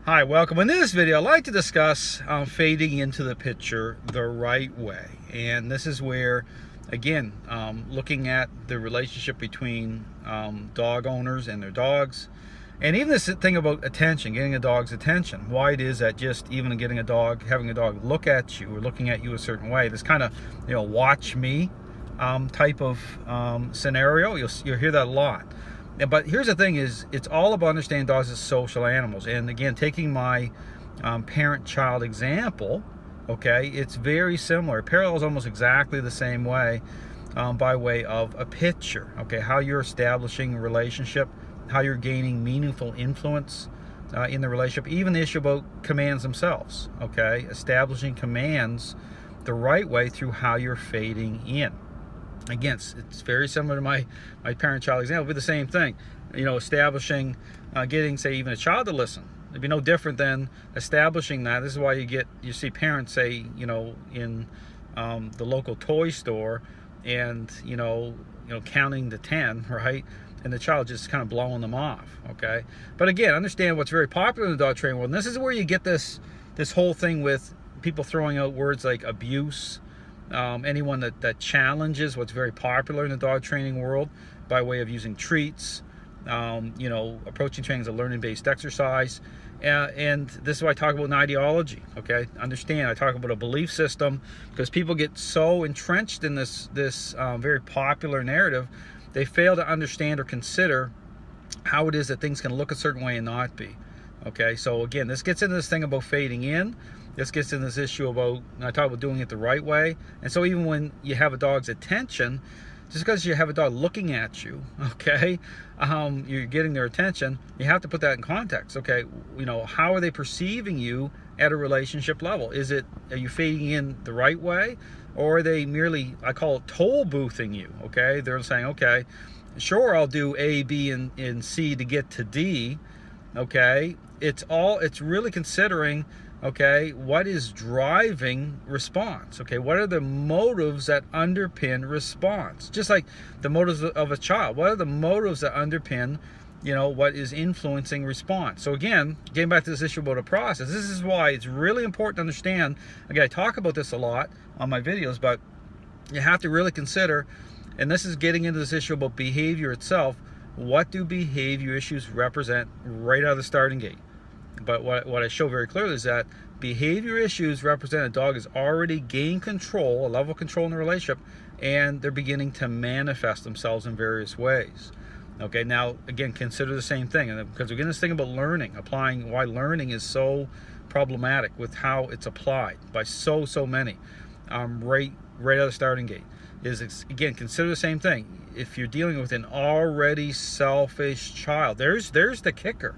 Hi, welcome. In this video, I'd like to discuss fading into the picture the right way. And this is where, again, looking at the relationship between dog owners and their dogs. And even this thing about attention, getting a dog's attention. Why it is that just even getting a dog, having a dog look at you or looking at you a certain way, this kind of, watch me type of scenario, you'll hear that a lot. But here's the thing is, it's all about understanding dogs as social animals. And again, taking my parent-child example, okay, it's very similar. It parallels almost exactly the same way by way of a picture, okay, how you're establishing a relationship, how you're gaining meaningful influence in the relationship, even the issue about commands themselves, okay, establishing commands the right way through how you're fading in. Again, it's very similar to my parent-child example. It'd be the same thing, establishing, getting, say, even a child to listen. It'd be no different than establishing that. This is why you see parents say, in the local toy store, and counting to 10, right, and the child just kind of blowing them off. Okay, but again, understand what's very popular in the dog training world. And this is where you get this whole thing with people throwing out words like abuse. Anyone that challenges what's very popular in the dog training world by way of using treats, approaching training as a learning-based exercise. And this is why I talk about an ideology, okay? Understand, I talk about a belief system, because people get so entrenched in this very popular narrative, they fail to understand or consider how it is that things can look a certain way and not be. Okay, so again, this gets into this thing about fading in. This gets into this issue about, I talk about doing it the right way. And so even when you have a dog's attention, just because you have a dog looking at you, okay, you're getting their attention, you have to put that in context. Okay, how are they perceiving you at a relationship level? Are you fading in the right way? Or are they merely, I call it toll boothing you, okay? They're saying, okay, sure, I'll do A, B, and C to get to D, okay? It's really considering, okay, what is driving response? Okay, what are the motives that underpin response? Just like the motives of a child. What are the motives that underpin, what is influencing response? So again, getting back to this issue about a process, this is why it's really important to understand. Again, I talk about this a lot on my videos, but you have to really consider, and this is getting into this issue about behavior itself. What do behavior issues represent right out of the starting gate? But what I show very clearly is that behavior issues represent a dog has already gained control, a level of control in the relationship, and they're beginning to manifest themselves in various ways. Okay, now again, consider the same thing, and because we're getting this thing about learning, applying, why learning is so problematic with how it's applied by so many, right out of the starting gate. Again, consider the same thing. If you're dealing with an already selfish child, there's the kicker.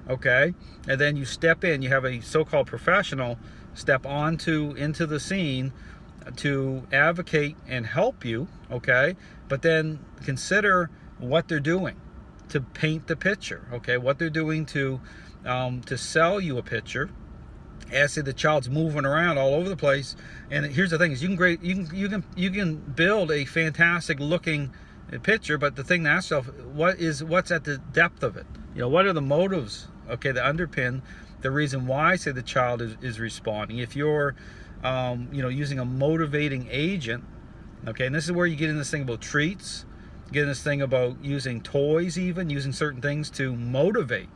Okay, and then you step in, you have a so-called professional step into the scene to advocate and help you, okay, but then consider what they're doing to paint the picture, okay, what they're doing to sell you a picture. As the child's moving around all over the place, and here's the thing: is you can build a fantastic looking picture, but the thing to ask yourself, what's at the depth of it? What are the motives, okay, that underpin the reason why, say, the child is responding? If you're using a motivating agent, okay, and this is where you get in this thing about treats, get in this thing about using toys, even using certain things to motivate.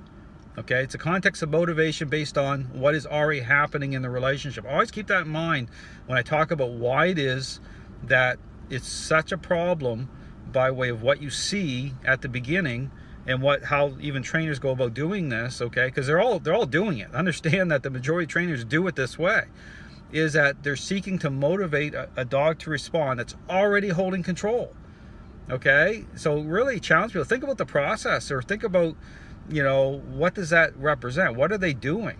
Okay, it's a context of motivation based on what is already happening in the relationship. Always keep that in mind when I talk about why it is that it's such a problem by way of what you see at the beginning, and how even trainers go about doing this. Okay, because they're all doing it. Understand that the majority of trainers do it this way. Is that they're seeking to motivate a dog to respond that's already holding control. Okay, so really challenge people. Think about the process, or think about, what does that represent? What are they doing?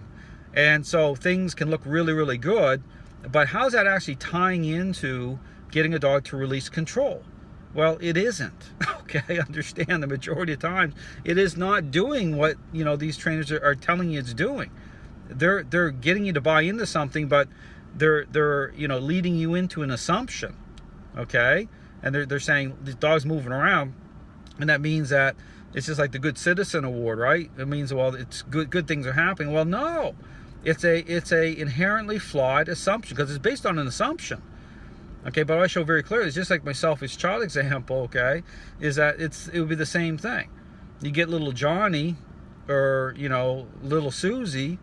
And so things can look really, really good, but how's that actually tying into getting a dog to release control? Well, it isn't. Okay, understand the majority of times it is not doing what these trainers are telling you it's doing. They're getting you to buy into something, but they're leading you into an assumption. Okay, and they're saying the dog's moving around, and that means that it's just like the Good Citizen Award, right? It means, well, it's good things are happening. Well, no, it's a inherently flawed assumption, because it's based on an assumption. Okay, but I show very clearly, it's just like my selfish child example, okay, is that it would be the same thing. You get little Johnny, or, you know, little Susie,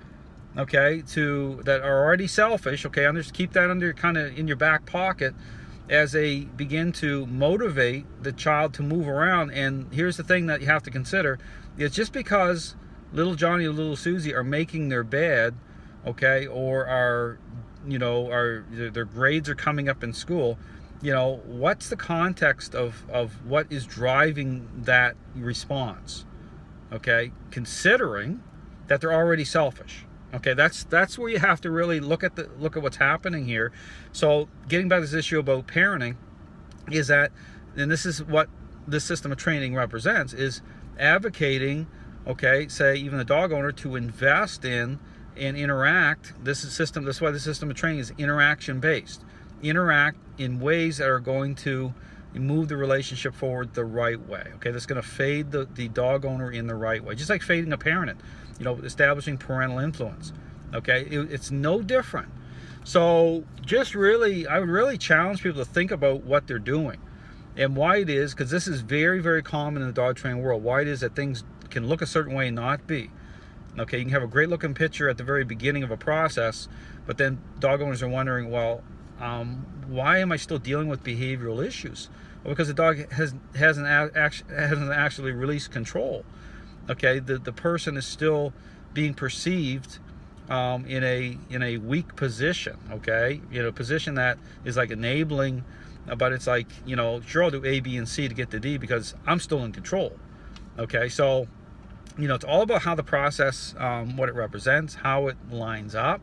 okay, that are already selfish, okay, keep that under kind of in your back pocket as they begin to motivate the child to move around. And here's the thing that you have to consider: it's just because little Johnny or little Susie are making their bed, okay, or their grades are coming up in school, you know, what's the context of what is driving that response? Okay, considering that they're already selfish. Okay, that's where you have to really look at what's happening here. So getting back to this issue about parenting, is that, and this is what this system of training represents, is advocating, okay, say even the dog owner, to invest in and interact. That's why the system of training is interaction based. Interact in ways that are going to move the relationship forward the right way. Okay, that's going to fade the dog owner in the right way, just like fading a parent, you know, establishing parental influence. Okay, it's no different. So just really, I would really challenge people to think about what they're doing and why it is, because this is very, very common in the dog training world, why it is that things can look a certain way and not be. Okay, you can have a great looking picture at the very beginning of a process, but then dog owners are wondering, well, why am I still dealing with behavioral issues? Well, because the dog hasn't actually released control. Okay, the person is still being perceived in a weak position. Okay, you know, position that is like enabling, but it's like, you know, sure, I'll do A, B, and C to get to D because I'm still in control. Okay, so, you know, it's all about how the process, what it represents, how it lines up,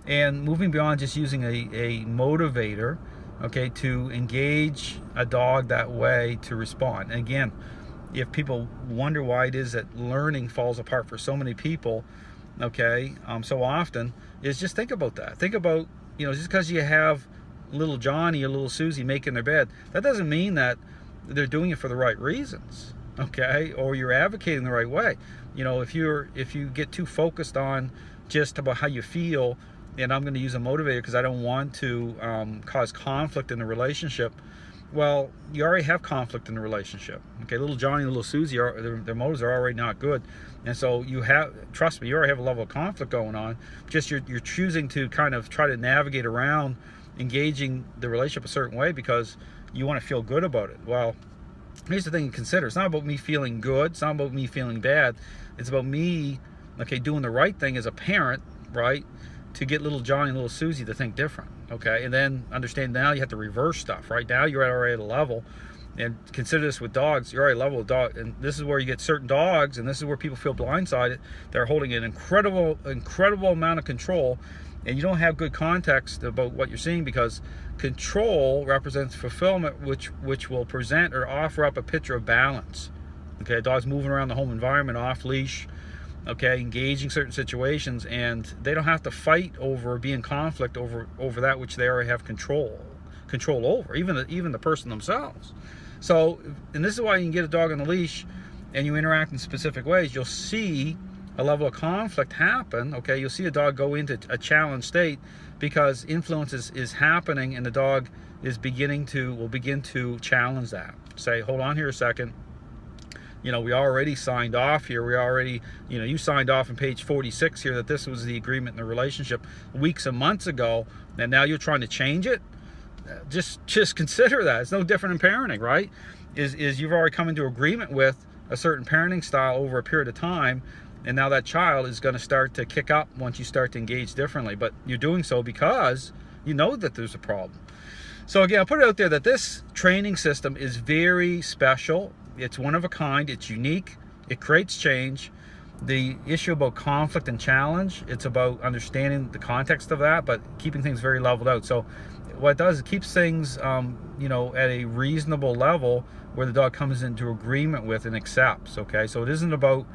and moving beyond just using a motivator, okay, to engage a dog that way to respond. And again, if people wonder why it is that learning falls apart for so many people, okay, so often, is just think about that. Think about, you know, just because you have little Johnny or little Susie making their bed, that doesn't mean that they're doing it for the right reasons, okay, or you're advocating the right way. You know, if you get too focused on just about how you feel, and I'm going to use a motivator because I don't want to cause conflict in the relationship. Well, you already have conflict in the relationship. Okay, little Johnny and little Susie, their motives are already not good, and so trust me, you already have a level of conflict going on. Just you're choosing to kind of try to navigate around engaging the relationship a certain way because you want to feel good about it. Well, here's the thing to consider: it's not about me feeling good. It's not about me feeling bad. It's about me, okay, doing the right thing as a parent, right? To get little Johnny and little Susie to think different, okay? And then understand now you have to reverse stuff, right? Now you're already at a level, and consider this with dogs, you're already level with dog, and this is where you get certain dogs, and this is where people feel blindsided. They're holding an incredible amount of control, and you don't have good context about what you're seeing, because control represents fulfillment, which will present or offer up a picture of balance. Okay, a dog's moving around the home environment off leash, okay, engaging certain situations, and they don't have to fight over, be in conflict over that which they already have control over, even the person themselves. So, and this is why you can get a dog on a leash and you interact in specific ways, you'll see a level of conflict happen. Okay, you'll see a dog go into a challenge state because influence is happening, and the dog will begin to challenge that. Say, hold on here a second. You know, we already signed off here. We already, you know, you signed off on page 46 here that this was the agreement in the relationship weeks and months ago, and now you're trying to change it. Just consider that. It's no different in parenting, right? Is you've already come into agreement with a certain parenting style over a period of time, and now that child is going to start to kick up once you start to engage differently. But you're doing so because you know that there's a problem. So again, I'll put it out there that this training system is very special. It's one of a kind. It's unique. It creates change. The issue about conflict and challenge, it's about understanding the context of that, but keeping things very leveled out. So what it does is it keeps things, you know, at a reasonable level where the dog comes into agreement with and accepts. Okay, so it isn't about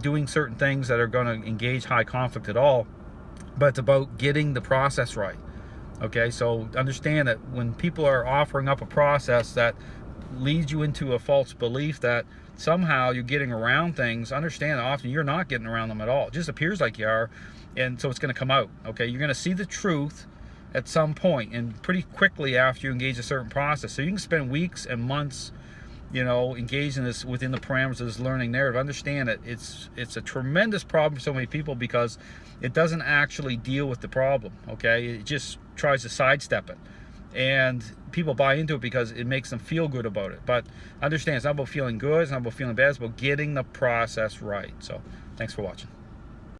doing certain things that are going to engage high conflict at all, but it's about getting the process right. Okay, so understand that when people are offering up a process that leads you into a false belief that somehow you're getting around things, understand that often you're not getting around them at all. It just appears like you are, and so it's going to come out. Okay, you're going to see the truth at some point, and pretty quickly after you engage a certain process. So you can spend weeks and months, you know, engaging this within the parameters of this learning narrative. Understand that it's a tremendous problem for so many people because it doesn't actually deal with the problem. Okay, it just tries to sidestep it, and people buy into it because it makes them feel good about it. But understand, it's not about feeling good, it's not about feeling bad, it's about getting the process right. So thanks for watching.